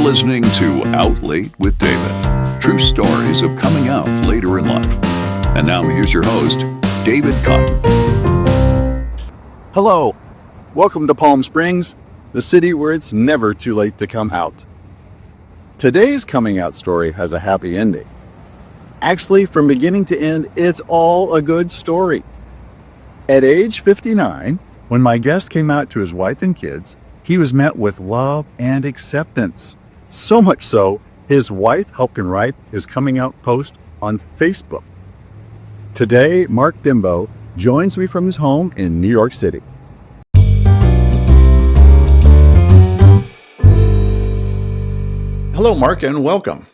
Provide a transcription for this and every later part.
listening to Out Late with David. True stories of coming out later in life. And now here's your host, David Cotton. Hello. Welcome to Palm Springs, the city where it's never too late to come out. Today's coming out story has a happy ending. Actually, from beginning to end, it's all a good story. At age 59, when my guest came out to his wife and kids, he was met with love and acceptance. So much so, his wife helped him write his coming out post on Facebook. Today, Mark Dembo joins me from his home in New York City. Hello, Mark, and welcome.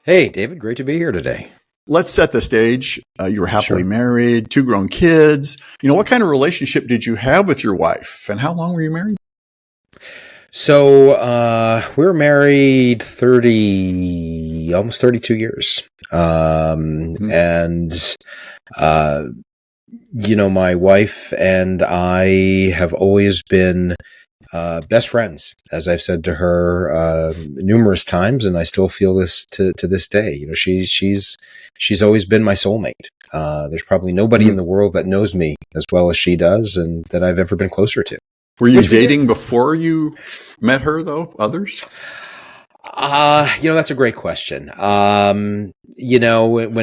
Hey, David, great to be here today. Let's set the stage. You were happily married, 2 grown kids. What kind of relationship did you have with your wife, and how long were you married? So we were married almost 32 years. And, my wife and I have always been best friends, as I've said to her numerous times, and I still feel this to this day. She's always been my soulmate. There's probably nobody in the world that knows me as well as she does, and that I've ever been closer to. Were you dating before you met her, though? Others? That's a great when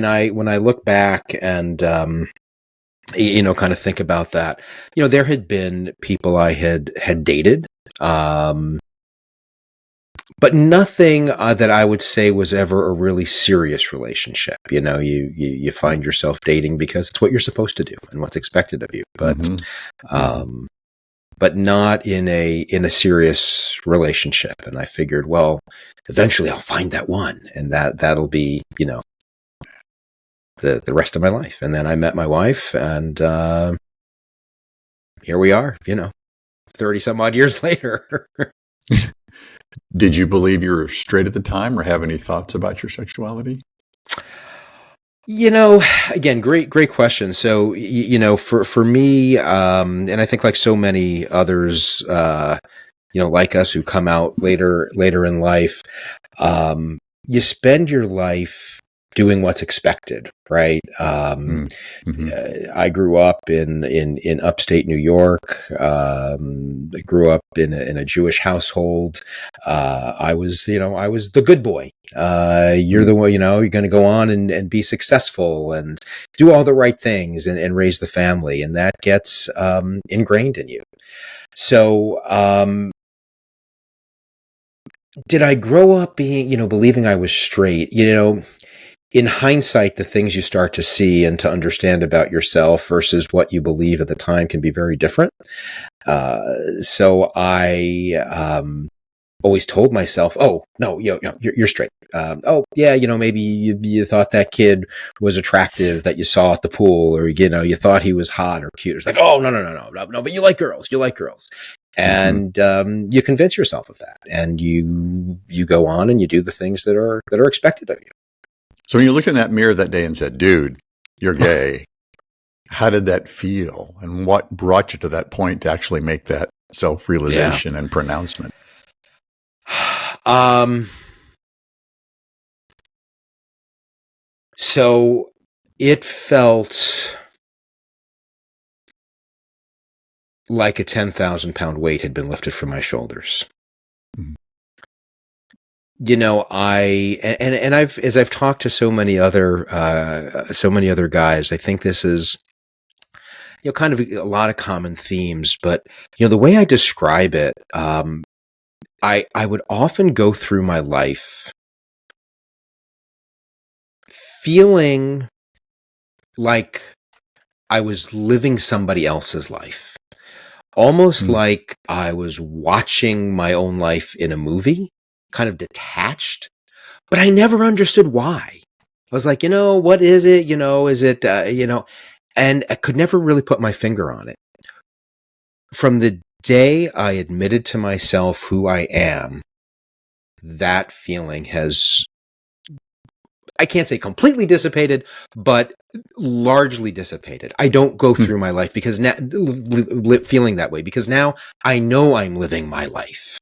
I look back and kind of think about that, there had been people I had dated, but nothing that I would say was ever a really serious relationship. You find yourself dating because it's what you're supposed to do and what's expected of you, but not in a serious relationship. And I figured, well, eventually I'll find that one, and that'll be, the rest of my life. And then I met my wife, and here we are, 30 some odd years later. Did you believe you were straight at the time, or have any thoughts about your sexuality? Again, great question. So, for me, and I think like so many others, like us who come out later in life, you spend your life doing what's expected, right? I grew up in upstate New York. I grew up in a Jewish household. I was the good boy. You're the one, you're going to go on and be successful and do all the right things and raise the family, and that gets ingrained in you. So, did I grow up being, believing I was straight? In hindsight, the things you start to see and to understand about yourself versus what you believe at the time can be very different. So I always told myself, "Oh no, you're straight. Oh yeah, maybe you thought that kid was attractive that you saw at the pool, or you thought he was hot or cute. It's like, oh no, but you like girls. And you convince yourself of that, and you go on and you do the things that are expected of you." So when you looked in that mirror that day and said, "Dude, you're gay," how did that feel? And what brought you to that point to actually make that self-realization and pronouncement? So it felt like a 10,000-pound weight had been lifted from my shoulders. I've talked to so many other guys, I think this is, kind of a lot of common themes, but, the way I describe it, I would often go through my life feeling like I was living somebody else's life, almost like I was watching my own life in a movie, kind of detached, but I never understood why. I was like, what is it? Is it, and I could never really put my finger on it. From the day I admitted to myself who I am, that feeling has, I can't say completely dissipated, but largely dissipated. I don't go through my life because now feeling that way, because now I know I'm living my life.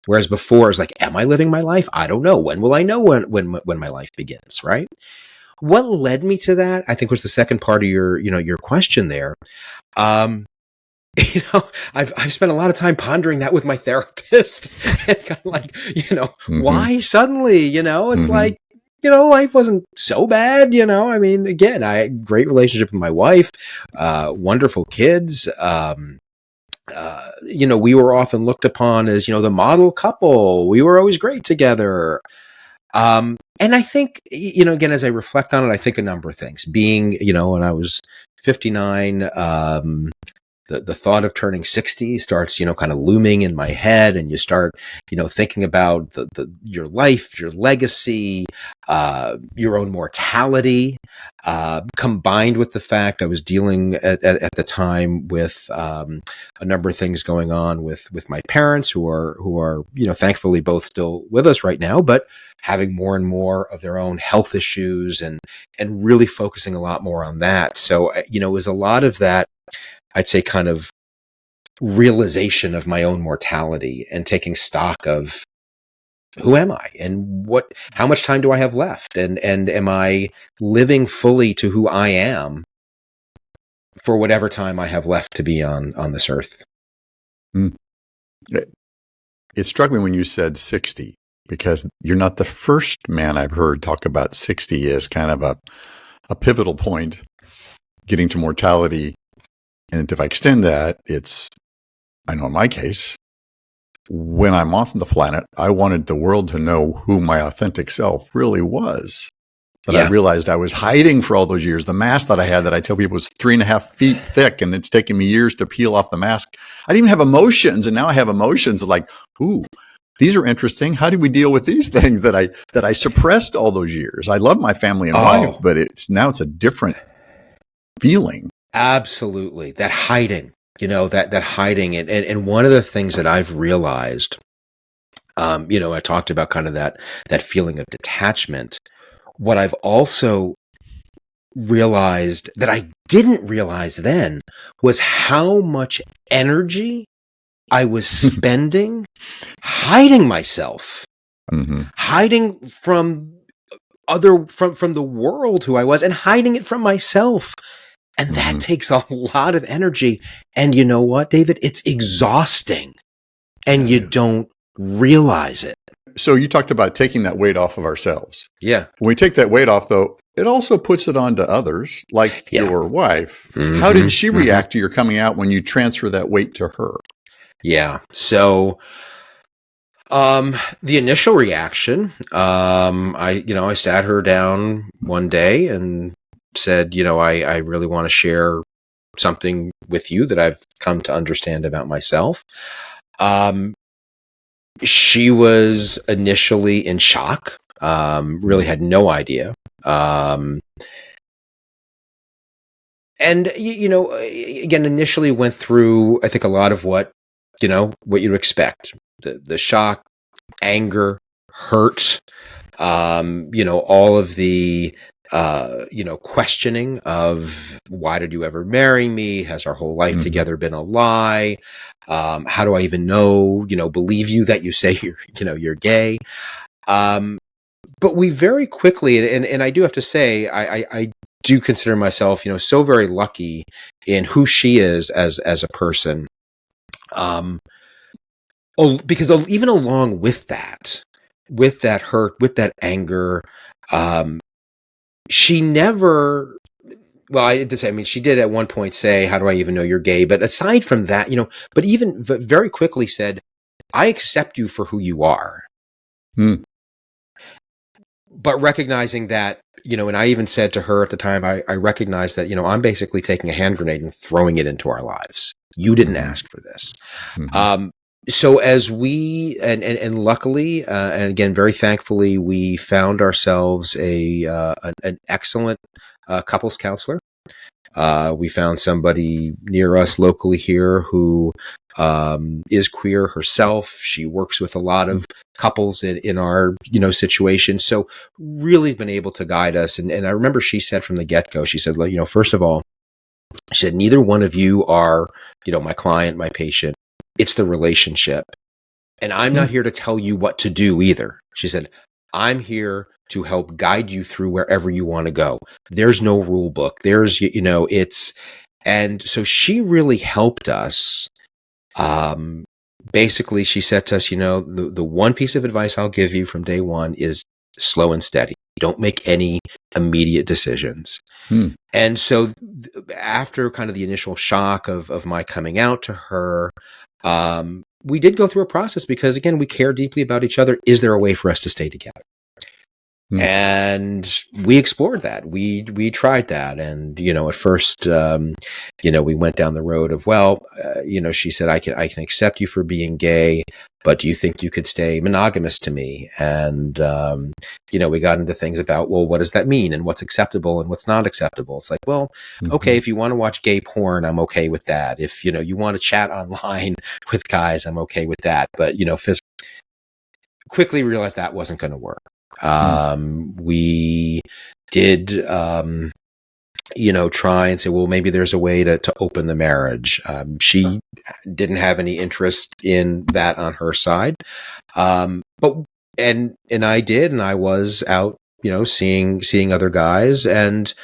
Whereas before it's like, am I living my life? I don't know. When will I know when my life begins? Right. What led me to that, I think, was the second part of your question there. Um, I've spent a lot of time pondering that with my therapist and kind of like, why suddenly, it's like, life wasn't so bad, I mean, again, I had a great relationship with my wife, wonderful kids. We were often looked upon as, the model couple. We were always great together. And I think, again, as I reflect on it, I think a number of things. Being, when I was 59, the thought of turning 60 starts, kind of looming in my head, and you start, thinking about your life, your legacy, your own mortality, combined with the fact I was dealing at the time with a number of things going on with my parents who are thankfully both still with us right now, but having more and more of their own health issues and really focusing a lot more on that. So, it was a lot of that, I'd say, kind of realization of my own mortality and taking stock of who am I and how much time do I have left? And am I living fully to who I am for whatever time I have left to be on this earth? It struck me when you said 60, because you're not the first man I've heard talk about 60 as kind of a pivotal point, getting to mortality. And if I extend that, I know in my case, when I'm off the planet, I wanted the world to know who my authentic self really was. But I realized I was hiding for all those years. The mask that I had, that I tell people was 3.5 feet thick, and it's taken me years to peel off the mask. I didn't even have emotions, and now I have emotions like, ooh, these are interesting. How do we deal with these things that I suppressed all those years? I love my family and wife, but now it's a different feeling. Absolutely. That hiding, that hiding. And one of the things that I've realized, I talked about kind of that feeling of detachment. What I've also realized that I didn't realize then was how much energy I was spending hiding myself, hiding from the world who I was, and hiding it from myself. And that takes a lot of energy. And you know what, David? It's exhausting. And you don't realize it. So you talked about taking that weight off of ourselves. Yeah. When we take that weight off, though, it also puts it on to others, like your wife. How did she react to your coming out when you transfer that weight to her? Yeah. So the initial reaction, I sat her down one day and said, I really want to share something with you that I've come to understand about myself. She was initially in shock, really had no idea. And, again, initially went through, I think, a lot of what you'd expect. The shock, anger, hurt, all of the questioning of, why did you ever marry me? Has our whole life together been a lie? How do I even believe you that you say you're gay? But we very quickly, and I do have to say, I do consider myself, so very lucky in who she is as a person. Because even along with that hurt, with that anger, she never, well, I did say, she did at one point say, how do I even know you're gay? But aside from that, but even very quickly said, I accept you for who you are. But recognizing that, and I even said to her at the time, I recognize that, I'm basically taking a hand grenade and throwing it into our lives. You didn't ask for this. So as we, and luckily, and again, very thankfully, we found ourselves an excellent couples counselor. We found somebody near us locally here who is queer herself. She works with a lot of couples in our situation. So really been able to guide us. And I remember she said from the get-go, she said, first of all, she said, neither one of you are my client, my patient. It's the relationship. And I'm not here to tell you what to do either. She said, I'm here to help guide you through wherever you want to go. There's no rule book. And so she really helped us. Basically, she said to us, the one piece of advice I'll give you from day one is slow and steady. Don't make any immediate decisions. And so after kind of the initial shock of my coming out to her, we did go through a process because, again, we care deeply about each other. Is there a way for us to stay together? And we explored that. We tried that. And, at first, we went down the road of, she said, I can accept you for being gay, but do you think you could stay monogamous to me? And, we got into things about, well, what does that mean? And what's acceptable and what's not acceptable? It's like, okay, if you want to watch gay porn, I'm okay with that. If, you want to chat online with guys, I'm okay with that. But, quickly realized that wasn't going to work. We did, try and say, well, maybe there's a way to open the marriage. She didn't have any interest in that on her side. And I did, and I was out, seeing other guys, and,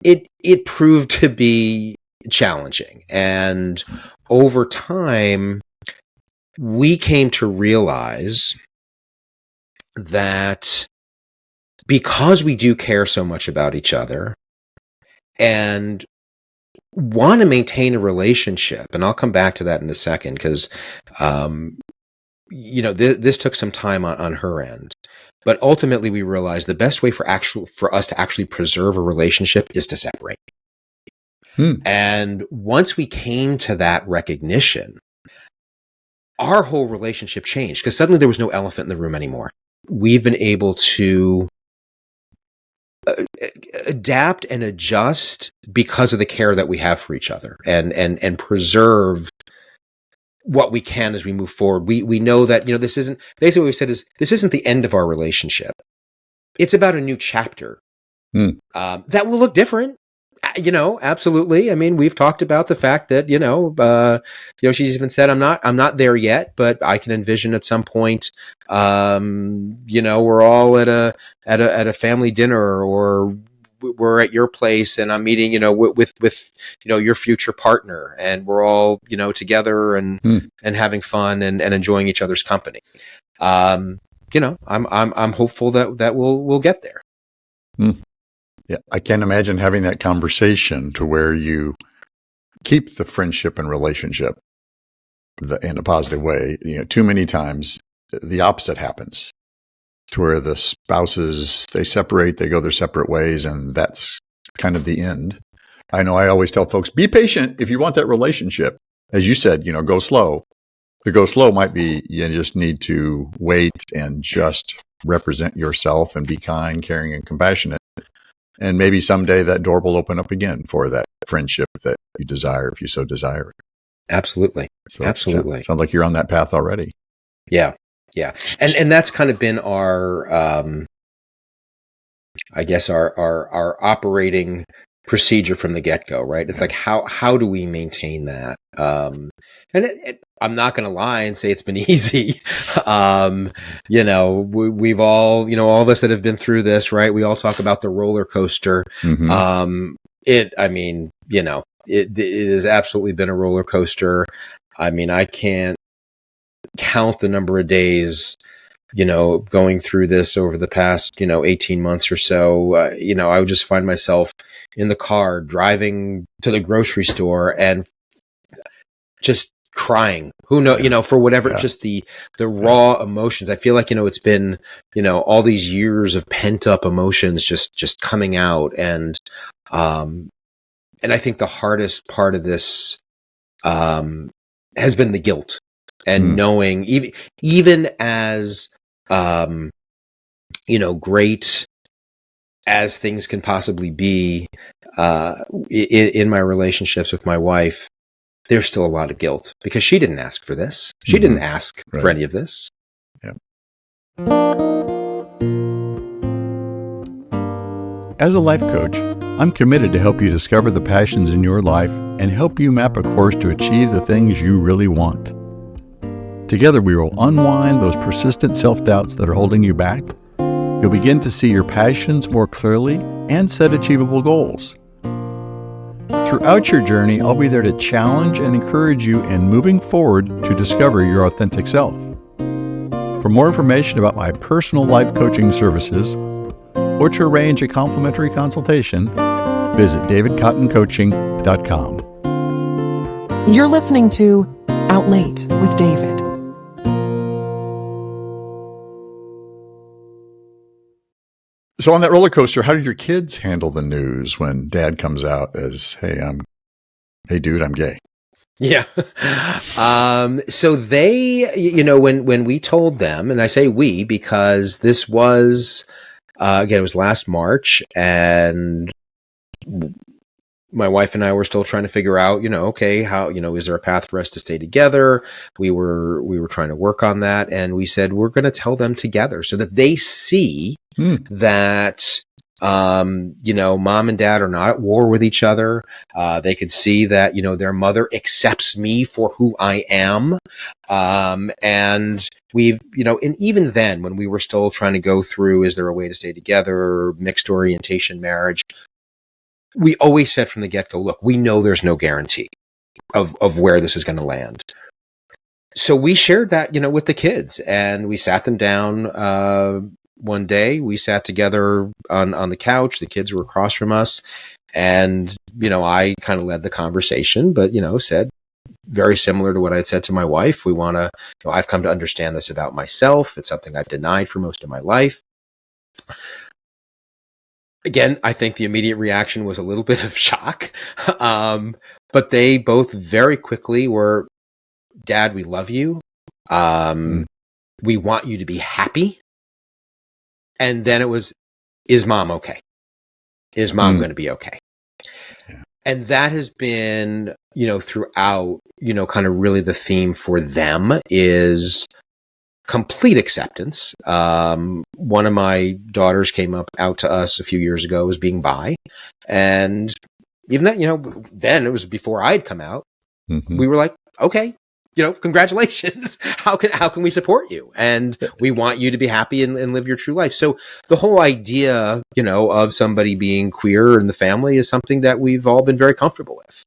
it proved to be challenging. And over time, we came to realize that because we do care so much about each other and want to maintain a relationship, and I'll come back to that in a second, because this took some time on her end, but ultimately we realized the best way for us to actually preserve a relationship is to separate. And once we came to that recognition, our whole relationship changed, because suddenly there was no elephant in the room anymore. We've been able to adapt and adjust because of the care that we have for each other, and preserve what we can as we move forward. We know that, this isn't, basically what we've said is, this isn't the end of our relationship. It's about a new chapter that will look different. Absolutely. I mean, we've talked about the fact that, she's even said, I'm not there yet, but I can envision at some point, we're all at a family dinner, or we're at your place and I'm meeting, with your future partner, and we're all, together and having fun and enjoying each other's company. I'm hopeful that we'll get there. Yeah, I can't imagine having that conversation to where you keep the friendship and relationship in a positive way. Too many times the opposite happens, to where the spouses, they separate, they go their separate ways, and that's kind of the end. I know I always tell folks, be patient if you want that relationship. As you said, go slow. The go slow might be you just need to wait and just represent yourself and be kind, caring, and compassionate. And maybe someday that door will open up again for that friendship that you desire, if you so desire. Absolutely. So Absolutely. Sounds like you're on that path already. Yeah. Yeah. And that's kind of been our, our operating procedure from the get-go, right? It's like, how do we maintain that? I'm not going to lie and say it's been easy. We've all, all of us that have been through this, right? We all talk about the roller coaster. It has absolutely been a roller coaster. I mean, I can't count the number of days, going through this over the past, 18 months or so. I would just find myself in the car driving to the grocery store and just crying. Who knows, for whatever, just the raw emotions. I feel like, it's been, all these years of pent up emotions just coming out. And I think the hardest part of this, has been the guilt, and knowing even as, great as things can possibly be, in my relationships with my wife, there's still a lot of guilt, because she didn't ask for this. She didn't ask for any of this. Yeah. As a life coach, I'm committed to help you discover the passions in your life and help you map a course to achieve the things you really want. Together, we will unwind those persistent self-doubts that are holding you back. You'll begin to see your passions more clearly and set achievable goals. Throughout your journey, I'll be there to challenge and encourage you in moving forward to discover your authentic self. For more information about my personal life coaching services or to arrange a complimentary consultation, visit davidcottoncoaching.com. You're listening to Out Late with David. So on that roller coaster, how did your kids handle the news when Dad comes out as, hey dude, I'm gay? Yeah. So they, when we told them, and I say we because this was, again, it was last March, and my wife and I were still trying to figure out, okay, how, is there a path for us to stay together? We were trying to work on that, and we said we're going to tell them together so that they see that, mom and dad are not at war with each other. They could see that, their mother accepts me for who I am. And we've, and even then, when we were still trying to go through, is there a way to stay together, mixed orientation marriage? We always said from the get-go, look, we know there's no guarantee of where this is going to land. So we shared that, with the kids, and we sat them down, one day. We sat together on the couch. The kids were across from us, and, I kind of led the conversation, but, said very similar to what I'd said to my wife. We want to, I've come to understand this about myself. It's something I've denied for most of my life. Again, I think the immediate reaction was a little bit of shock. But they both very quickly were, Dad, we love you. We want you to be happy. And then it was, is Mom okay? Is Mom going to be okay? Yeah. And that has been, throughout, kind of really the theme for them is complete acceptance. One of my daughters came out to us a few years ago as being bi. And even that, then it was before I'd come out. We were like, okay, congratulations. How can we support you? And we want you to be happy and live your true life. So the whole idea, of somebody being queer in the family is something that we've all been very comfortable with.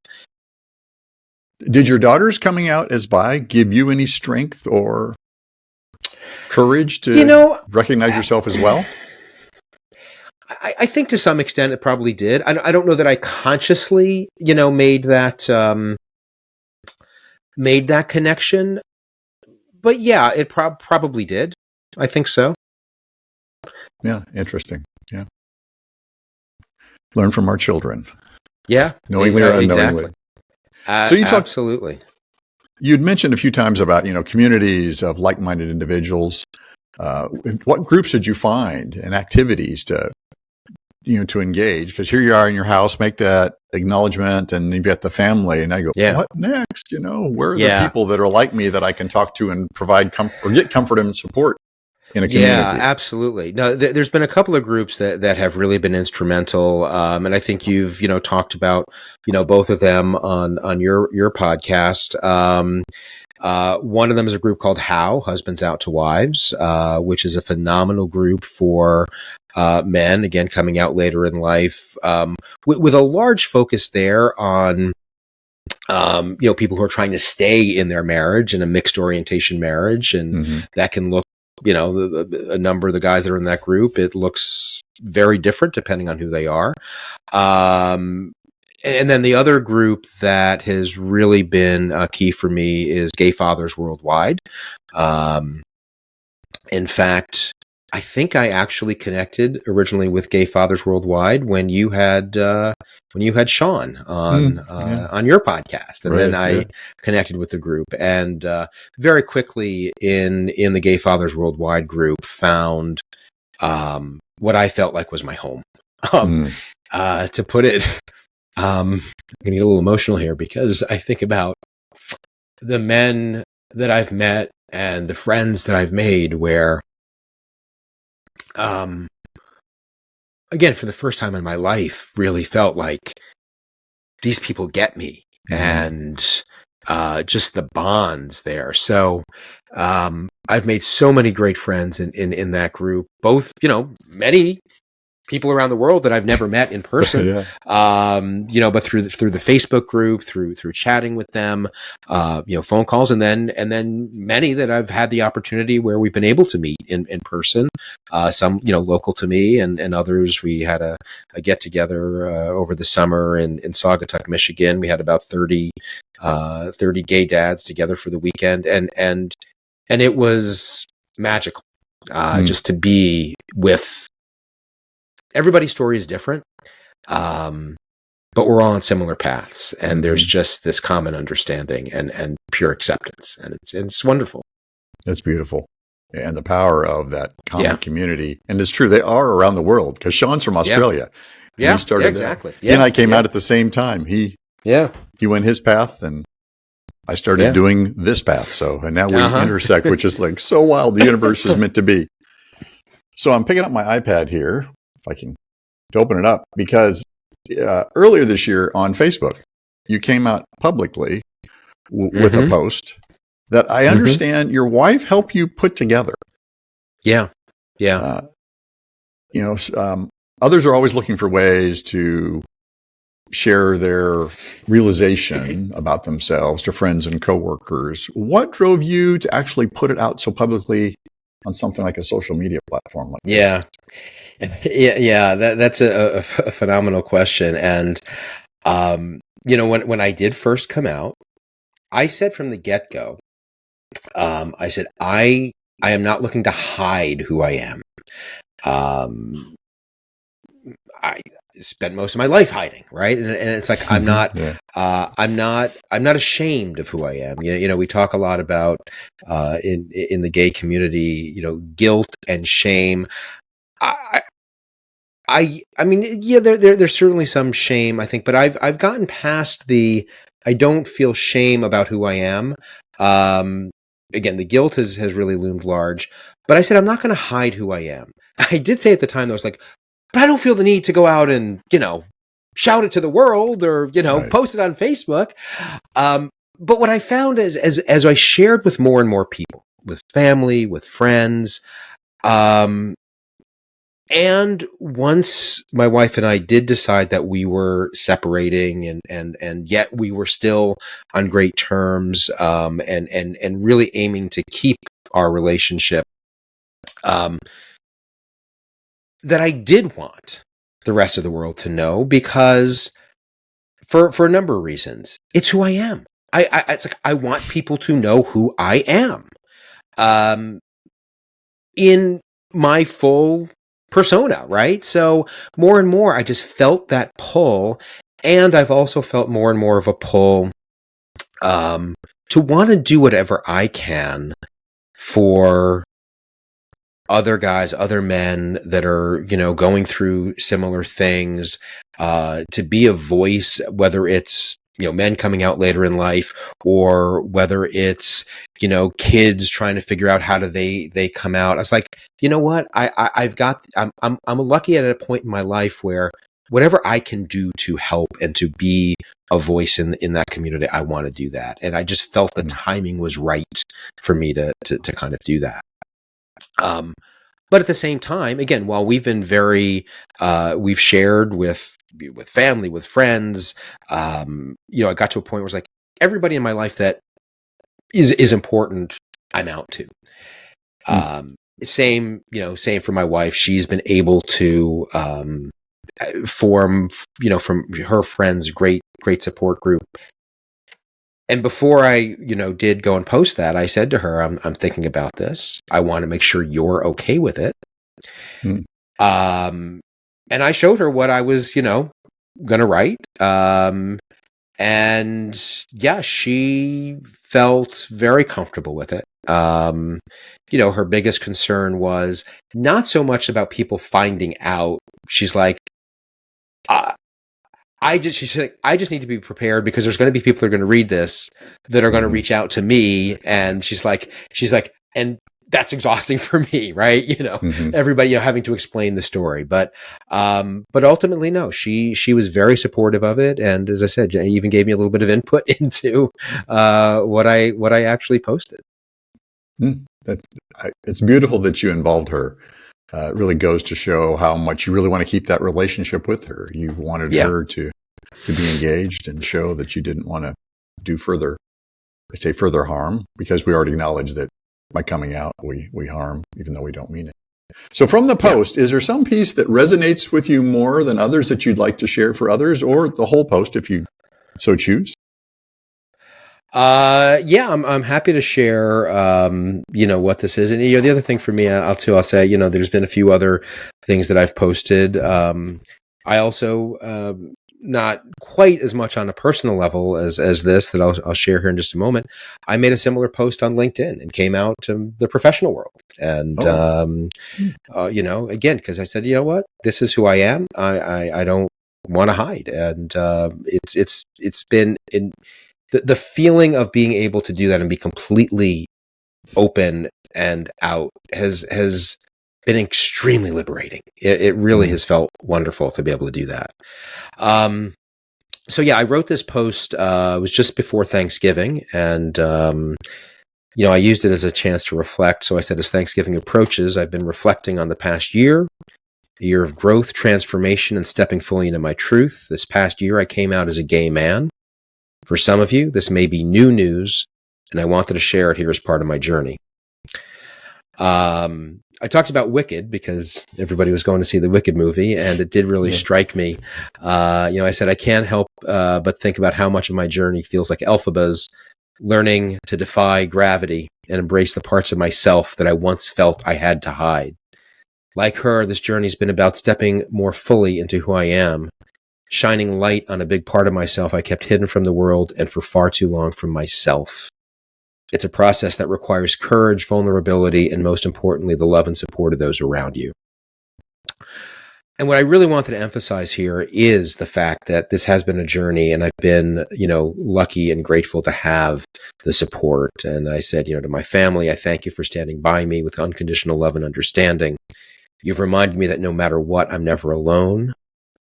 Did your daughters coming out as bi give you any strength or courage to recognize yourself as well? I think to some extent it probably did. I don't know that I consciously, made that connection, but yeah, it probably did. I think so. Yeah, interesting. Yeah, learn from our children. Yeah, knowingly or unknowingly. So you talked absolutely. You'd mentioned a few times about communities of like-minded individuals. What groups did you find and activities to engage? Because here you are in your house, make that acknowledgement, and you've got the family, and now you go, what next? Where are the people that are like me that I can talk to and provide or get comfort and support in a community? Yeah, absolutely. No, there's been a couple of groups that have really been instrumental, and I think you've talked about both of them on your podcast. One of them is a group called HOW, Husbands Out to Wives, which is a phenomenal group for men, again, coming out later in life, with a large focus there on, people who are trying to stay in their marriage, in a mixed orientation marriage. And that can look, a number of the guys that are in that group, it looks very different depending on who they are. And then the other group that has really been key for me is Gay Fathers Worldwide. In fact, I think I actually connected originally with Gay Fathers Worldwide when you had Sean on your podcast, and then I connected with the group, and very quickly in the Gay Fathers Worldwide group found what I felt like was my home. To put it, I'm gonna get a little emotional here because I think about the men that I've met and the friends that I've made where, again, for the first time in my life, really felt like these people get me. And, just the bonds there. So I've made so many great friends in that group, both, many people around the world that I've never met in person, Yeah. But through the Facebook group, through chatting with them, phone calls, and then many that I've had the opportunity where we've been able to meet in person. Some, local to me, and others. We had a get together over the summer in Saugatuck, Michigan. We had about 30 gay dads together for the weekend, and it was magical, just to be with. Everybody's story is different, but we're all on similar paths, and there's just this common understanding and pure acceptance, and it's wonderful. That's beautiful. And the power of that common community. And it's true, they are around the world, because Sean's from Australia. Yeah, we started exactly. He and I came out at the same time. He went his path, and I started doing this path. And now we intersect, which is like so wild. The universe is meant to be. So I'm picking up my iPad here, if I can to open it up, because earlier this year on Facebook, you came out publicly with a post that I understand your wife helped you put together. Yeah. Others are always looking for ways to share their realization about themselves to friends and coworkers. What drove you to actually put it out so publicly on something like a social media platform like this? That's a phenomenal question. And, when I did first come out, I said from the get-go, I said, I am not looking to hide who I am. I spent most of my life hiding, right? And it's like, I'm not ashamed of who I am. We talk a lot about, in the gay community, guilt and shame. There's certainly some shame, I think, but I've gotten past I don't feel shame about who I am. Again, the guilt has really loomed large, but I said, I'm not going to hide who I am. I did say at the time, I was like, but I don't feel the need to go out and, shout it to the world or, post it on Facebook. But what I found is, as I shared with more and more people, with family, with friends, and once my wife and I did decide that we were separating, and yet we were still on great terms, and really aiming to keep our relationship, that I did want the rest of the world to know, because for a number of reasons, it's who I am. It's like, I want people to know who I am, in my full persona, right? So more and more, I just felt that pull, and I've also felt more and more of a pull to want to do whatever I can for other guys, other men that are, going through similar things, to be a voice, whether it's, men coming out later in life, or whether it's, kids trying to figure out how do they come out. I was like, you know what? I'm lucky at a point in my life where whatever I can do to help and to be a voice in that community, I want to do that. And I just felt the timing was right for me to kind of do that. But at the same time, again, while we've been we've shared with family, with friends, I got to a point where it's like, everybody in my life that is important, I'm out to. Same for my wife. She's been able to form, from her friends, great support group. And before I, did go and post that, I said to her, I'm thinking about this. I want to make sure you're okay with it. And I showed her what I was, going to write. And yeah, she felt very comfortable with it. Her biggest concern was not so much about people finding out. She's like, I just need to be prepared, because there's going to be people that are going to read this that are going to reach out to me. And she's like, and that's exhausting for me, right? Everybody, having to explain the story, but ultimately, no, she was very supportive of it. And as I said, even gave me a little bit of input into, what I actually posted. It's beautiful that you involved her. It really goes to show how much you really want to keep that relationship with her. You wanted her to be engaged and show that you didn't want to do further harm, because we already acknowledge that by coming out, we harm, even though we don't mean it. So from the post, is there some piece that resonates with you more than others that you'd like to share for others, or the whole post if you so choose? I'm happy to share, what this is. And, the other thing for me, I'll say, there's been a few other things that I've posted. I also, not quite as much on a personal level as this that I'll share here in just a moment. I made a similar post on LinkedIn and came out to the professional world. And, again, because I said, you know what, this is who I am. I don't want to hide. And, it's been the feeling of being able to do that and be completely open and out has been extremely liberating. It really has felt wonderful to be able to do that. I wrote this post, it was just before Thanksgiving, and, I used it as a chance to reflect. So I said, as Thanksgiving approaches, I've been reflecting on the past year, a year of growth, transformation, and stepping fully into my truth. This past year, I came out as a gay man. For some of you, this may be new news, and I wanted to share it here as part of my journey. I talked about Wicked because everybody was going to see the Wicked movie, and it did really strike me. I said I can't help but think about how much of my journey feels like Elphaba's learning to defy gravity and embrace the parts of myself that I once felt I had to hide. Like her, this journey's been about stepping more fully into who I am, shining light on a big part of myself I kept hidden from the world and for far too long from myself. It's a process that requires courage, vulnerability, and most importantly, the love and support of those around you. And what I really wanted to emphasize here is the fact that this has been a journey, and I've been, lucky and grateful to have the support. And I said, to my family, I thank you for standing by me with unconditional love and understanding. You've reminded me that no matter what, I'm never alone.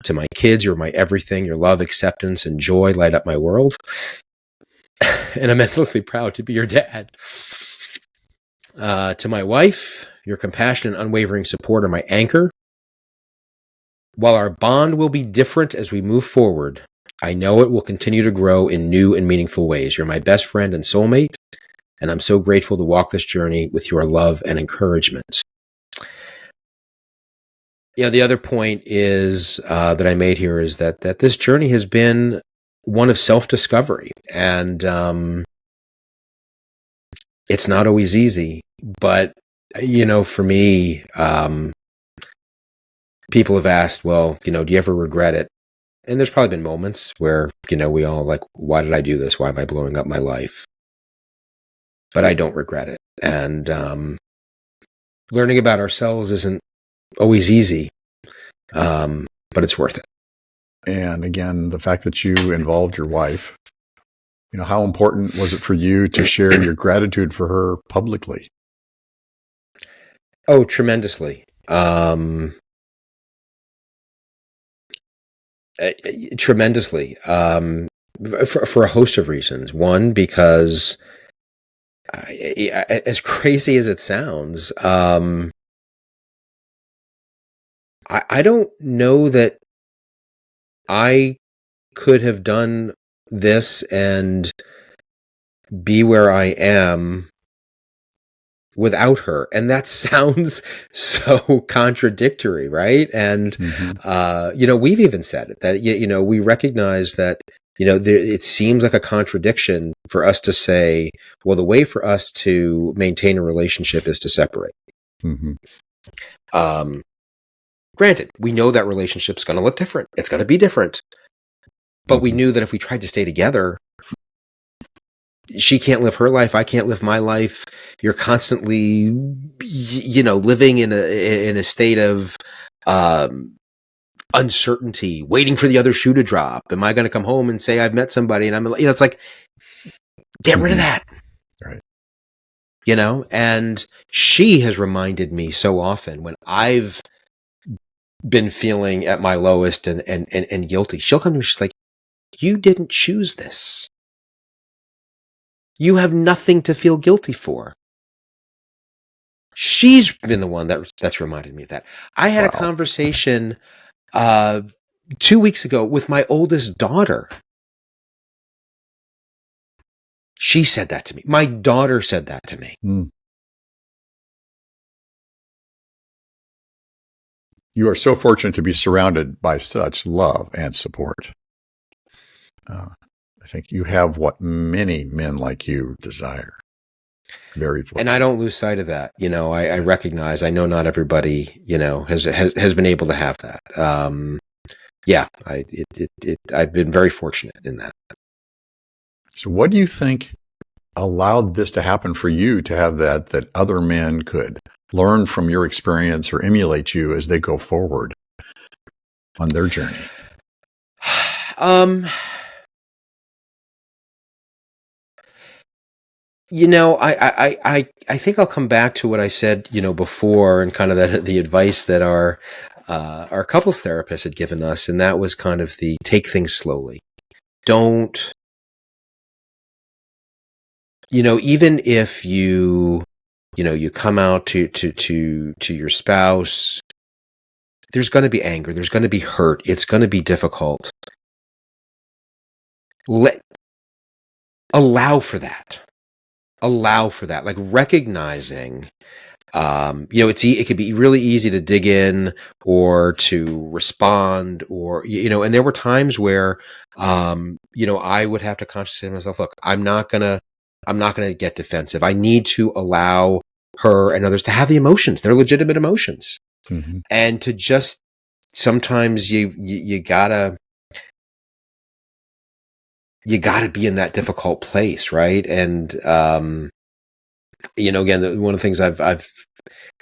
To my kids, you're my everything. Your love, acceptance, and joy light up my world. And I'm endlessly proud to be your dad. To my wife, your compassion and unwavering support are my anchor. While our bond will be different as we move forward, I know it will continue to grow in new and meaningful ways. You're my best friend and soulmate, and I'm so grateful to walk this journey with your love and encouragement. The other point is that I made here is that this journey has been one of self-discovery, and it's not always easy. But for me, people have asked, well, do you ever regret it? And there's probably been moments where we all like, why did I do this? Why am I blowing up my life? But I don't regret it, and learning about ourselves isn't always easy, but it's worth it. And again, the fact that you involved your wife, how important was it for you to share your gratitude for her publicly? Oh, tremendously. Tremendously. For a host of reasons. One, because as crazy as it sounds, I don't know that I could have done this and be where I am without her. And that sounds so contradictory, right? And, we've even said it, that, we recognize that, it seems like a contradiction for us to say, well, the way for us to maintain a relationship is to separate. Granted, we know that relationship's going to look different. It's going to be different. But we knew that if we tried to stay together, she can't live her life. I can't live my life. You're constantly, living in a state of uncertainty, waiting for the other shoe to drop. Am I going to come home and say I've met somebody? And I'm, it's like, get rid of that. Right. and she has reminded me so often when I've been feeling at my lowest and guilty. She'll come to me, she's like, you didn't choose this. You have nothing to feel guilty for. She's been the one that's reminded me of that. I had a conversation 2 weeks ago with my oldest daughter. She said that to me. My daughter said that to me. You are so fortunate to be surrounded by such love and support. I think you have what many men like you desire. Very fortunate. And I don't lose sight of that. I recognize, I know not everybody, has been able to have that. I've been very fortunate in that. So what do you think allowed this to happen for you, to have that other men could learn from your experience or emulate you as they go forward on their journey? I think I'll come back to what I said, before, and kind of the advice that our couples therapist had given us, and that was kind of the take things slowly. Don't, even if you come out to your spouse, there's going to be anger, there's going to be hurt, it's going to be difficult. Allow for that. Like recognizing, it could be really easy to dig in or to respond, or, and there were times where, I would have to consciously say to myself, look, I'm not gonna get defensive. I need to allow her and others to have the emotions. They're legitimate emotions. Mm-hmm. And to just, sometimes you gotta be in that difficult place, right? And again, one of the things I've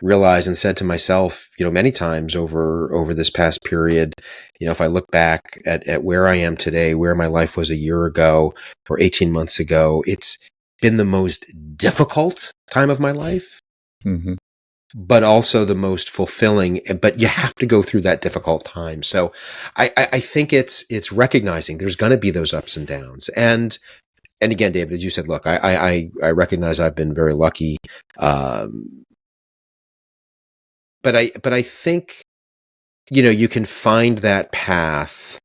realized and said to myself, many times over this past period, if I look back at where I am today, where my life was a year ago or 18 months ago, it's been the most difficult time of my life, mm-hmm. but also the most fulfilling. But you have to go through that difficult time. So I think it's recognizing there's going to be those ups and downs. And again, David, as you said, look, I recognize I've been very lucky. But I think, you can find that path.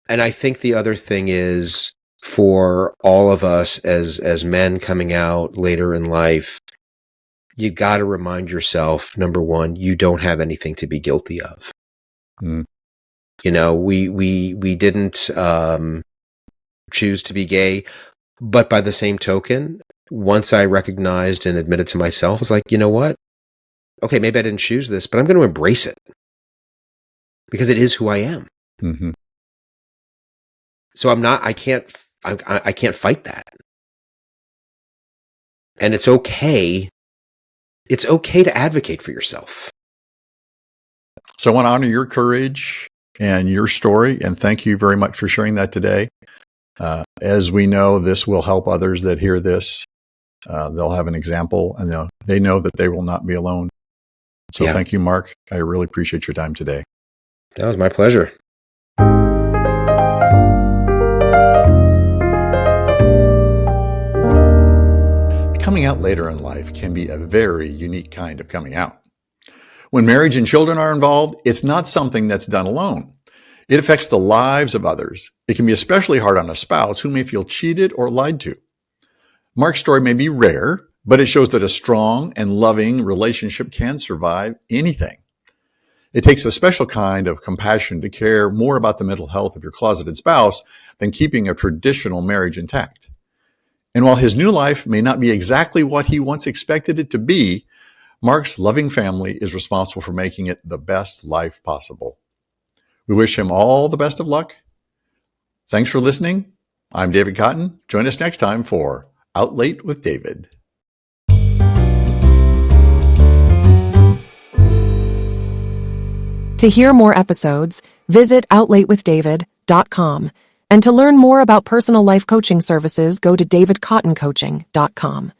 And I think the other thing is, for all of us as men coming out later in life, you got to remind yourself, number one, you don't have anything to be guilty of. Mm. We didn't choose to be gay, but by the same token, once I recognized and admitted to myself, I was like, you know what? Okay, maybe I didn't choose this, but I'm going to embrace it because it is who I am. Mm-hmm. So I can't fight that. And it's okay. It's okay to advocate for yourself. So I want to honor your courage and your story, and thank you very much for sharing that today. As we know, this will help others that hear this. They'll have an example, and they know that they will not be alone. So Thank you, Mark. I really appreciate your time today. That was my pleasure. Coming out later in life can be a very unique kind of coming out. When marriage and children are involved, it's not something that's done alone. It affects the lives of others. It can be especially hard on a spouse who may feel cheated or lied to. Mark's story may be rare, but it shows that a strong and loving relationship can survive anything. It takes a special kind of compassion to care more about the mental health of your closeted spouse than keeping a traditional marriage intact. And while his new life may not be exactly what he once expected it to be, Mark's loving family is responsible for making it the best life possible. We wish him all the best of luck. Thanks for listening. I'm David Cotton. Join us next time for Out Late with David. To hear more episodes, visit outlatewithdavid.com. And to learn more about personal life coaching services, go to davidcottoncoaching.com.